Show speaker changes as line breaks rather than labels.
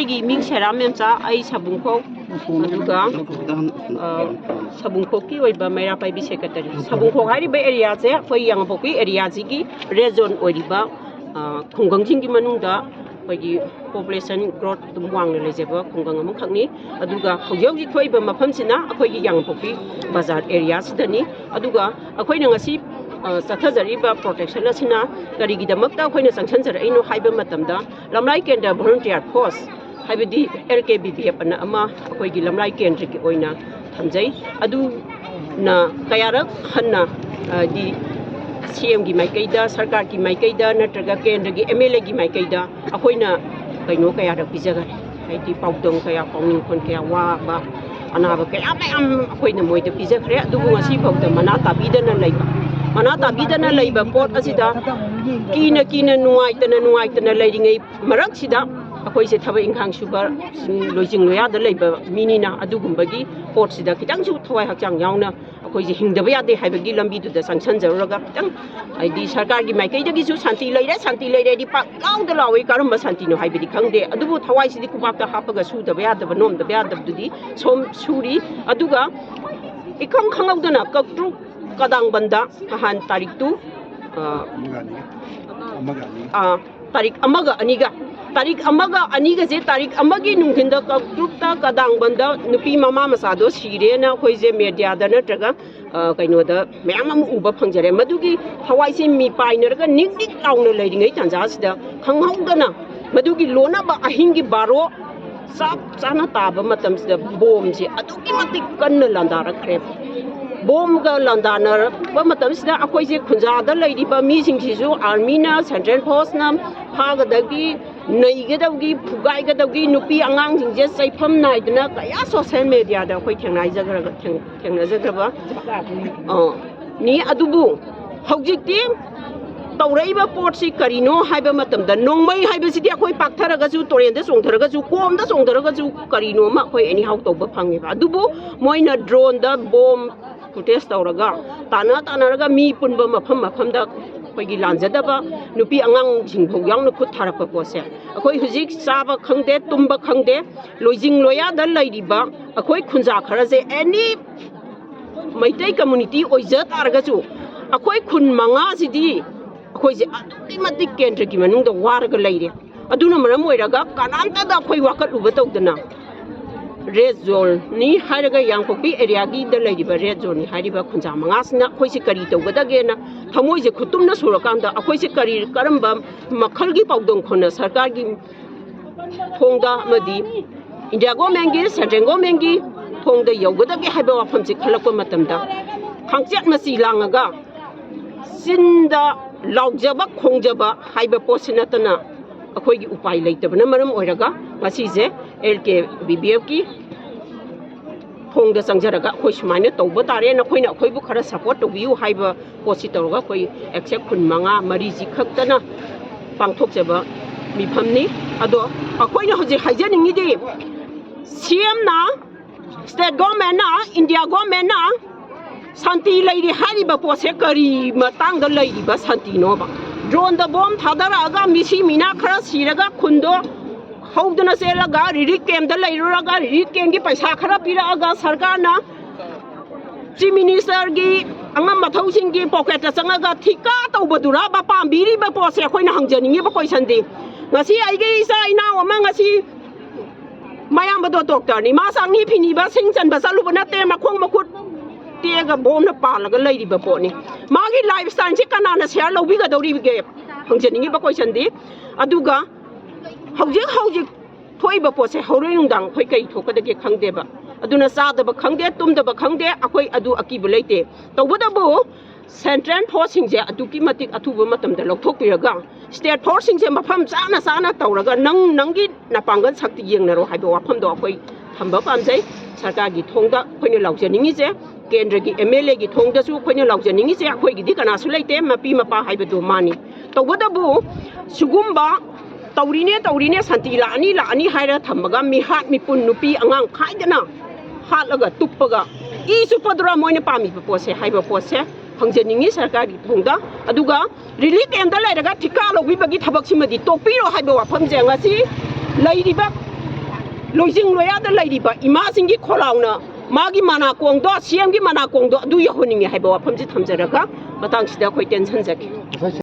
ꯑꯩꯒꯤ ꯃꯤꯡ ꯁꯦꯔꯥꯃꯦꯝꯆꯥ ꯑꯩ ꯁꯕꯨꯡꯈꯣꯛ ꯑꯗꯨꯒ ꯁꯕꯨꯡꯈꯣꯛꯀꯤ ꯑꯣꯏꯕ ꯃꯩꯔꯥ ꯄꯥꯏꯕꯤ ꯁꯦꯀ꯭ꯔꯦꯇꯔꯤ ꯁꯕꯨꯡꯈꯣꯛ ꯍꯥꯏꯔꯤꯕ ꯑꯦꯔꯤꯌꯥꯁꯦ ꯑꯩꯈꯣꯏ ꯌꯥꯡꯉꯄꯣꯛꯄꯤ ꯑꯦꯔꯤꯌꯥꯁꯤꯒꯤ ꯔꯦꯗ ꯖꯣꯟ ꯑꯣꯏꯔꯤꯕ ꯈꯨꯡꯒꯪꯁꯤꯡꯒꯤ ꯃꯅꯨꯡꯗ ꯑꯩꯈꯣꯏꯒꯤ ꯄꯣꯄꯨꯂꯦꯁꯟ ꯒ꯭ꯔꯣꯠ ꯑꯗꯨꯝ ꯋꯥꯡꯅ ꯂꯩꯖꯕ ꯈꯨꯡꯒꯪ ꯑꯃꯈꯛꯅꯤ ꯑꯗꯨꯒ ꯍꯧꯖꯤꯛ ꯍꯧꯖꯤꯛ ꯊꯣꯛꯏꯕ ꯃꯐꯝꯁꯤꯅ ꯑꯩꯈꯣꯏꯒꯤ ꯌꯥꯡꯉꯄꯣꯛꯄꯤ ꯕꯖꯥꯔ ꯑꯦꯔꯤꯌꯥꯁꯤꯗꯅꯤ ꯑꯗꯨꯒ ꯑꯩꯈꯣꯏꯅ ꯉꯁꯤ ꯆꯠꯊꯖꯔꯤꯕ ꯄ꯭ꯔꯣꯇꯦꯛꯁꯟ ꯑꯁꯤꯅ ꯀꯔꯤꯒꯤꯗꯃꯛꯇ ꯑꯩꯈꯣꯏꯅ ꯆꯪꯁꯤꯟꯖꯔꯛꯏꯅꯣ ꯍꯥꯏꯕ ꯃꯇꯝꯗ ꯂꯝꯂꯥꯏ ꯀꯦꯟꯗ꯭ꯔ ꯚꯣꯂꯨꯟꯇꯤꯌꯔ ꯐꯣꯔꯁ ꯍꯥꯏꯕꯗꯤ LKBBF ꯑꯅ ꯑꯃ ꯑꯩꯈꯣꯏꯒꯤ ꯂꯝꯂꯥꯏ ꯀꯦꯟꯗ꯭ꯔꯒꯤ ꯑꯣꯏꯅ ꯊꯝꯖꯩ ꯑꯗꯨꯅ ꯀꯌꯥꯔꯛ ꯍꯟꯅ ꯗꯤ CMꯒꯤ ꯃꯥꯏꯀꯩꯗ ꯁꯔꯀꯥꯔꯒꯤ ꯃꯥꯏꯀꯩꯗ ꯅꯠꯇ꯭ꯔꯒ ꯀꯦꯟꯗ꯭ꯔꯒꯤ MLAꯒꯤ ꯃꯥꯏꯀꯩꯗ ꯑꯩꯈꯣꯏꯅ ꯀꯌꯥꯔꯛ ꯄꯤꯖꯈꯔꯦ ꯍꯥꯏꯗꯤ ꯄꯥꯎꯗꯝ ꯀꯌꯥ ꯄꯥꯎꯅꯤꯡꯈꯣꯟ ꯀꯌꯥ ꯋꯥꯕ ꯑꯅꯥꯕ ꯀꯌꯥ ꯃꯌꯥꯝ ꯑꯩꯈꯣꯏꯅ ꯃꯣꯏꯗ ꯄꯤꯖꯈ꯭ꯔꯦ ꯑꯗꯨꯕꯨ ꯉꯁꯤꯐꯥꯎꯗ ꯃꯅꯥ ꯇꯥꯕꯤꯗꯅ ꯂꯩꯕ ꯄꯣꯠ ꯑꯁꯤꯗ ꯀꯤꯅ ꯅꯨꯡꯉꯥꯏꯇꯅ ꯂꯩꯔꯤꯉꯩ ꯃꯔꯛꯁꯤꯗ ꯑꯩꯈꯣꯏꯁꯦ ꯊꯕꯛ ꯏꯪꯈꯥꯡ ꯁꯨꯕ ꯂꯣꯏꯖꯤꯡ ꯂꯣꯌꯥꯗ ꯂꯩꯕ ꯃꯤꯅꯤꯅ ꯑꯗꯨꯒꯨꯝꯕꯒꯤ ꯄꯣꯠꯁꯤꯗ ꯈꯤꯇꯪꯁꯨ ꯊꯋꯥꯏ ꯍꯛꯆꯥꯡ ꯌꯥꯎꯅ ꯑꯩꯈꯣꯏꯁꯦ ꯍꯤꯡꯗꯕ ꯌꯥꯗꯦ ꯍꯥꯏꯕꯒꯤ ꯂꯝꯕꯤꯗꯨꯗ ꯆꯪꯁꯟꯖꯔꯨꯔꯒ ꯈꯤꯇꯪ ꯍꯥꯏꯗꯤ ꯁꯔꯀꯥꯔꯒꯤ ꯃꯥꯏꯀꯩꯗꯒꯤꯁꯨ ꯁꯥꯟꯇꯤ ꯂꯩꯔꯦꯗꯤ ꯄꯥꯛ ꯂꯥꯎꯗ ꯂꯥꯎꯏ ꯀꯔꯝꯕ ꯁꯥꯟꯇꯤꯅꯣ ꯍꯥꯏꯕꯗꯤ ꯈꯪꯗꯦ ꯑꯗꯨꯕꯨ ꯊꯋꯥꯏꯁꯤꯗꯤ ꯈꯨꯄꯥꯛꯇ ꯍꯥꯞꯄꯒ ꯁꯨꯗꯕ ꯌꯥꯗꯕ ꯅꯣꯝꯗꯕ ꯌꯥꯗꯕꯗꯨꯗꯤ ꯁꯣꯝ ꯁꯨꯔꯤ ꯑꯗꯨꯒ ꯏꯈꯪ ꯈꯪꯍꯧꯗꯅ ꯀꯛꯇ꯭ꯔꯨꯛ ꯀꯗꯥꯡꯕꯟꯗ ꯅꯍꯥꯟ ꯇꯥꯔꯤꯛ ꯑꯃꯒ ꯑꯅꯤꯒꯁꯦ ꯇꯥꯔꯤꯛ ꯑꯃꯒꯤ ꯅꯨꯡꯊꯤꯟꯗ ꯀꯛꯇ꯭ꯔꯨꯛꯇ ꯀꯗꯥꯡꯕꯟꯗ ꯅꯨꯄꯤ ꯃꯃꯥ ꯃꯆꯥꯗꯣ ꯁꯤꯔꯦꯅ ꯑꯩꯈꯣꯏꯁꯦ ꯃꯦꯗꯤꯌꯥꯗ ꯅꯠꯇ꯭ꯔꯒ ꯀꯩꯅꯣꯗ ꯃꯌꯥꯝ ꯑꯃ ꯎꯕ ꯐꯪꯖꯔꯦ ꯃꯗꯨꯒꯤ ꯊꯋꯥꯏꯁꯦ ꯃꯤ ꯄꯥꯏꯅꯔꯒ ꯅꯤꯛ ꯂꯥꯎꯅ ꯂꯩꯔꯤꯉꯩ ꯇꯥꯟꯖꯥꯁꯤꯗ ꯈꯪꯍꯧꯗꯅ ꯃꯗꯨꯒꯤ ꯂꯣꯟꯅꯕ ꯑꯍꯤꯡꯒꯤ 12 ꯆꯞ ꯆꯥꯅ ꯇꯥꯕ ꯃꯇꯝꯁꯤꯗ ꯕꯣꯝꯁꯦ ꯑꯗꯨꯛꯀꯤ ꯃꯇꯤꯛ ꯀꯟꯅ ꯂꯥꯟꯗꯥꯔꯛꯈ꯭ꯔꯦ ꯕꯣꯝꯒ ꯂꯥꯟꯗꯥꯅꯔꯛꯄ ꯃꯇꯝꯁꯤꯗ ꯑꯩꯈꯣꯏꯁꯦ ꯈꯨꯟꯖꯥꯗ ꯂꯩꯔꯤꯕ ꯃꯤꯁꯤꯡꯁꯤꯁꯨ ꯑꯥꯔꯃꯤꯅ ꯁꯦꯟꯇ꯭ꯔꯦꯜ ꯐꯣꯔꯁꯅ ꯐꯥꯒꯗꯕꯒꯤ ꯅꯩꯒꯗꯕꯒꯤ ꯐꯨꯒꯥꯏꯒꯗꯕꯒꯤ ꯅꯨꯄꯤ ꯑꯉꯥꯡꯁꯤꯡꯁꯦ ꯆꯩꯐꯝ ꯅꯥꯏꯗꯅ ꯀꯌꯥ ꯁꯣꯁꯤꯌꯦꯜ ꯃꯦꯗꯤꯌꯥꯗ ꯑꯩꯈꯣꯏ ꯊꯦꯡꯅꯖꯈ꯭ꯔꯕ ꯅꯤ ꯑꯗꯨꯕꯨ ꯍꯧꯖꯤꯛꯇꯤ ꯇꯧꯔꯛꯏꯕ ꯄꯣꯠꯁꯤ ꯀꯔꯤꯅꯣ ꯍꯥꯏꯕ ꯃꯇꯝꯗ ꯅꯣꯡꯃꯩ ꯍꯥꯏꯕꯁꯤꯗꯤ ꯑꯩꯈꯣꯏ ꯄꯥꯛꯊꯔꯒꯁꯨ ꯇꯣꯔꯦꯟꯗ ꯆꯣꯡꯊꯔꯒꯁꯨ ꯀꯣꯝꯗ ꯆꯣꯡꯊꯔꯒꯁꯨ ꯀꯔꯤꯅꯣꯃ ꯑꯩꯈꯣꯏ ꯑꯦꯅꯤꯍꯥꯎ ꯇꯧꯕ ꯐꯪꯉꯦꯕ ꯑꯗꯨꯕꯨ ꯃꯣꯏꯅ ꯗ꯭ꯔꯣꯟꯗ ꯕꯣꯝ ꯐꯨꯇꯦꯖ ꯇꯧꯔꯒ ꯇꯥꯟꯅꯔꯒ ꯃꯤ ꯄꯨꯟꯕ ꯃꯐꯝꯗ ꯑꯩꯈꯣꯏꯒꯤ ꯂꯥꯟꯖꯗꯕ ꯅꯨꯄꯤ ꯑꯉꯥꯡꯁꯤꯡꯐꯥꯎ ꯌꯥꯎꯅ ꯈꯨꯠ ꯊꯥꯔꯛꯄ ꯄꯣꯠꯁꯦ ꯑꯩꯈꯣꯏ ꯍꯧꯖꯤꯛ ꯆꯥꯕ ꯈꯪꯗꯦ ꯇꯨꯝꯕ ꯈꯪꯗꯦ ꯂꯣꯏꯖꯤꯡ ꯂꯣꯌꯥꯗ ꯂꯩꯔꯤꯕ ꯑꯩꯈꯣꯏ ꯈꯨꯟꯖꯥ ꯈꯔꯁꯦ ꯑꯦꯅꯤ ꯃꯩꯇꯩ ꯀꯝꯃꯨꯅꯤꯇꯤ ꯑꯣꯏꯖ ꯇꯥꯔꯒꯁꯨ ꯑꯩꯈꯣꯏ ꯈꯨꯟ 5ꯁꯤꯗꯤ ꯑꯩꯈꯣꯏꯁꯦ ꯑꯗꯨꯛꯀꯤ ꯃꯇꯤꯛ ꯀꯦꯟꯗ꯭ꯔꯒꯤ ꯃꯅꯨꯡꯗ ꯋꯥꯔꯒ ꯂꯩꯔꯦ ꯑꯗꯨꯅ ꯃꯔꯝ ꯑꯣꯏꯔꯒ ꯀꯅꯥꯝꯇꯗ ꯑꯩꯈꯣꯏ ꯋꯥꯀꯠꯂꯨꯕ ꯇꯧꯗꯅ ꯔꯦꯗ ꯖꯣꯟꯅꯤ ꯍꯥꯏꯔꯒ ꯌꯥꯡꯄꯣꯛꯄꯤ ꯑꯦꯔꯤꯌꯥꯒꯤꯗ ꯂꯩꯔꯤꯕ ꯔꯦꯗ ꯖꯣꯟꯅꯤ ꯍꯥꯏꯔꯤꯕ ꯈꯨꯟꯖꯥ 5ꯁꯤꯅ ꯑꯩꯈꯣꯏꯁꯦ ꯀꯔꯤ ꯇꯧꯒꯗꯒꯦꯅ ꯊꯃꯣꯏꯁꯦ ꯈꯨꯠꯇꯨꯝꯅ ꯁꯨꯔꯀꯥꯟꯗ ꯑꯩꯈꯣꯏꯁꯦ ꯀꯔꯝꯕ ꯃꯈꯜꯒꯤ ꯄꯥꯎꯗꯝꯈꯣꯟꯅ ꯁꯔꯀꯥꯔꯒꯤ ꯊꯣꯡꯗ ꯑꯃꯗꯤ ꯏꯟꯗꯤꯌꯥ ꯒꯣꯔꯃꯦꯟꯒꯤ ꯁꯦꯟꯇ꯭ꯔꯦꯜ ꯒꯣꯔꯃꯦꯟꯒꯤ ꯊꯣꯡꯗ ꯌꯧꯒꯗꯒꯦ ꯍꯥꯏꯕ ꯋꯥꯐꯝꯁꯦ ꯈꯜꯂꯛꯄ ꯃꯇꯝꯗ ꯈꯥꯡꯆꯦꯠ ꯃꯆꯤ ꯂꯥꯡꯉꯒ ꯆꯤꯟꯗ ꯂꯥꯎꯖꯕ ꯈꯣꯡꯖꯕ ꯍꯥꯏꯕ ꯄꯣꯠꯁꯤ ꯅꯠꯇꯅ ꯑꯩꯈꯣꯏꯒꯤ ꯎꯄꯥꯏ ꯂꯩꯇꯕꯅ ꯃꯔꯝ ꯑꯣꯏꯔꯒ ꯉꯁꯤꯁꯦ LKBBFꯀꯤ ꯊꯣꯡꯗ ꯆꯪꯖꯔꯒ ꯑꯩꯈꯣꯏ ꯁꯨꯃꯥꯏꯅ ꯇꯧꯕ ꯇꯥꯔꯦ ꯅꯈꯣꯏꯅ ꯑꯩꯈꯣꯏꯕꯨ ꯈꯔ ꯁꯄꯣꯔꯠ ꯇꯧꯕꯤꯌꯨ ꯍꯥꯏꯕ ꯄꯣꯠꯁꯤ ꯇꯧꯔꯒ ꯑꯩꯈꯣꯏ ꯑꯦꯛꯁꯦꯞ ꯈꯨꯟ 5-4ꯁꯤ ꯈꯛꯇꯅ ꯄꯥꯡꯊꯣꯛꯆꯕ ꯃꯤꯐꯝꯅꯤ ꯑꯗꯣ ꯑꯩꯈꯣꯏꯅ ꯍꯧꯖꯤꯛ ꯍꯥꯏꯖꯅꯤꯡꯉꯤꯗꯤ CMꯅ ꯁ꯭ꯇꯦꯠ ꯒꯣꯔꯃꯦꯟꯅ ꯏꯟꯗꯤꯌꯥ ꯒꯣꯔꯃꯦꯟꯅ ꯁꯥꯟꯇꯤ ꯂꯩꯔꯤ ꯍꯥꯏꯔꯤꯕ ꯄꯣꯠꯁꯦ ꯀꯔꯤ ꯃꯇꯥꯡꯗ ꯂꯩꯔꯤꯕ ꯁꯥꯟꯇꯤꯅꯣꯕ ꯗ꯭ꯔꯣꯟꯗ ꯕꯣꯝ ꯊꯥꯗꯔꯛꯑꯒ ꯃꯤꯁꯤ ꯃꯤꯅꯥ ꯈꯔ ꯁꯤꯔꯒ ꯈꯨꯟꯗꯣ ꯍꯧꯗꯨꯅ ꯆꯦꯜꯂꯒ ꯔꯤꯂꯤꯐ ꯀꯦꯝꯞꯇ ꯂꯩꯔꯨꯔꯒ ꯔꯤꯂꯤꯐ ꯀꯦꯝꯞꯀꯤ ꯄꯩꯁा ꯈꯔ ꯄꯤꯔꯛꯑꯒ ꯁꯔꯀꯥꯔꯅ ꯆꯤꯐ ꯃꯤꯅꯤꯁꯇꯔꯒꯤ ꯑꯉꯝ ꯃꯊꯧꯁꯤꯡꯒꯤ ꯄꯣꯀꯦꯠꯇ ꯆꯪꯉꯒ ꯊꯤꯀꯥ ꯇꯧꯕꯗꯨꯔꯕ ꯄꯥꯝꯕꯤꯔꯤꯕ ꯄꯣꯠꯁꯦ ꯑꯩꯈꯣꯏꯅ ꯍꯪꯖꯅꯤꯡꯉꯤꯕ ꯀꯣꯏꯁꯟꯗꯤ ꯉꯁꯤ ꯑꯩꯒꯤ ꯏꯆꯥ ꯏꯅꯥꯎ ꯑꯃ ꯉꯁꯤ ꯃꯌꯥꯝꯕꯗꯣ ꯗꯣꯛꯇꯔꯅꯤ ꯃꯥ ꯆꯥꯡꯅꯤ ꯐꯤꯅꯤꯕ ꯁꯤꯡ ꯆꯟꯕ ꯆꯠꯂꯨꯕ ꯅꯠꯇꯦ ꯃꯈꯣꯡ ꯃꯈꯨꯠ ꯇꯦꯛꯑꯒ ꯕꯣꯝꯅ ꯄꯥꯜꯂꯒ ꯂꯩꯔꯤꯕ ꯄꯣꯠꯅꯤ ꯃꯥꯒꯤ ꯂꯥꯏꯐ ꯁ꯭ꯇꯥꯏꯜꯁꯤ ꯀꯅꯥꯅ ꯁꯤꯌꯔ ꯂꯧꯕꯤꯒꯗꯧꯔꯤꯕꯒꯦ ꯍꯪꯖꯅꯤꯡꯉꯤꯕ ꯀꯣꯏꯁꯟꯗꯤ ꯑꯗꯨꯒ ꯍꯧꯖꯤꯛ ꯊꯣꯛꯏꯕ ꯄꯣꯠꯁꯦ ꯍꯧꯔꯣꯏ ꯅꯨꯡꯗꯥꯡ ꯑꯩꯈꯣꯏ ꯀꯩ ꯊꯣꯛꯀꯗꯒꯦ ꯈꯪꯗꯦꯕ ꯑꯗꯨꯅ ꯆꯥꯗꯕ ꯈꯪꯗꯦ ꯇꯨꯝꯗꯕ ꯈꯪꯗꯦ ꯑꯩꯈꯣꯏ ꯑꯗꯨ ꯑꯀꯤꯕ ꯂꯩꯇꯦ ꯇꯧꯕꯇꯕꯨ ꯁꯦꯟꯇ꯭ꯔꯦꯜ ꯐꯣꯔꯁꯁꯤꯡꯁꯦ ꯑꯗꯨꯛꯀꯤ ꯃꯇꯤꯛ ꯑꯊꯨꯕ ꯃꯇꯝꯗ ꯂꯧꯊꯣꯛꯄꯤꯔꯒ ꯁ꯭ꯇꯦꯠ ꯐꯣꯔꯁꯁꯤꯡꯁꯦ ꯃꯐꯝ ꯆꯥꯅ ꯇꯧꯔꯒ ꯅꯪꯒꯤ ꯅꯄꯥꯡꯒꯜ ꯁꯛꯇꯤ ꯌꯦꯡꯅꯔꯣ ꯍꯥꯏꯕ ꯋꯥꯐꯝꯗꯣ ꯑꯩꯈꯣꯏ ꯊꯝꯕ ꯄꯥꯝꯖꯩ ꯁꯔꯀꯥꯔꯒꯤ ꯊꯣꯡꯗ ꯑꯩꯈꯣꯏꯅ ꯂꯥꯎꯖꯅꯤꯡꯉꯤꯁꯦ ꯀꯦꯟꯗ꯭ꯔꯒꯤ MLAꯒꯤ ꯊꯣꯡꯗꯁꯨ ꯑꯩꯈꯣꯏꯅ ꯂꯥꯎꯖꯅꯤꯡꯉꯤꯁꯦ ꯑꯩꯈꯣꯏꯒꯤꯗꯤ ꯀꯅꯥꯁꯨ ꯂꯩꯇꯦ ꯃꯄꯤ ꯃꯄꯥ ꯍꯥꯏꯕꯗꯨ ꯃꯥꯅꯤ ꯇꯧꯕꯇꯕꯨ ꯁꯤꯒꯨꯝꯕ ꯇꯧꯔꯤꯅꯦ ꯁꯥꯟꯇꯤ ꯂꯥꯛꯑꯅꯤ ꯍꯥꯏꯔ ꯊꯝꯃꯒ ꯃꯤꯍꯥꯠ ꯃꯤꯄꯨꯟ ꯅꯨꯄꯤ ꯑꯉꯥꯡ ꯈꯥꯏꯗꯅ ꯍꯥꯠꯂꯒ ꯇꯨꯞꯄꯒ ꯏ ꯆꯨꯞꯄꯗꯨꯔ ꯃꯣꯏꯅ ꯄꯥꯝꯃꯤꯕ ꯄꯣꯠꯁꯦ ꯍꯥꯏꯕ ꯄꯣꯠꯁꯦ ꯍꯪꯖꯅꯤꯡꯉꯤ ꯁꯔꯀꯥꯔꯒꯤ ꯊꯣꯡꯗ ꯑꯗꯨꯒ ꯔꯤꯂꯤꯐ ꯀꯦꯝꯞꯇ ꯂꯩꯔꯒ ꯊꯤꯀꯥ ꯂꯧꯕꯤꯕꯒꯤ ꯊꯕꯛꯁꯤꯃꯗꯤ ꯇꯣꯛꯄꯤꯔꯣ ꯍꯥꯏꯕ ꯋꯥꯐꯝꯁꯦ ꯉꯁꯤ ꯂꯩꯔꯤꯕ ꯂꯣꯏꯖꯤꯡ ꯂꯣꯌꯥꯗ ꯂꯩꯔꯤꯕ ꯏꯃꯥꯁꯤꯡꯒꯤ ꯈꯣꯜꯂꯥꯎꯅ ꯃꯥꯒꯤ ꯃꯅꯥꯀꯣꯡꯗꯣ ꯁꯤꯑꯦꯝꯒꯤ ꯃꯅꯥꯀꯣꯡꯗꯣ ꯑꯗꯨ ꯌꯧꯍꯟꯅꯤꯡꯉꯦ ꯍꯥꯏꯕ ꯋꯥꯐꯝꯁꯤ ꯊꯝꯖꯔꯒ ꯃꯇꯥꯡꯁꯤꯗ ꯑꯩꯈꯣꯏ ꯇꯦꯟꯁꯟꯖꯒꯦ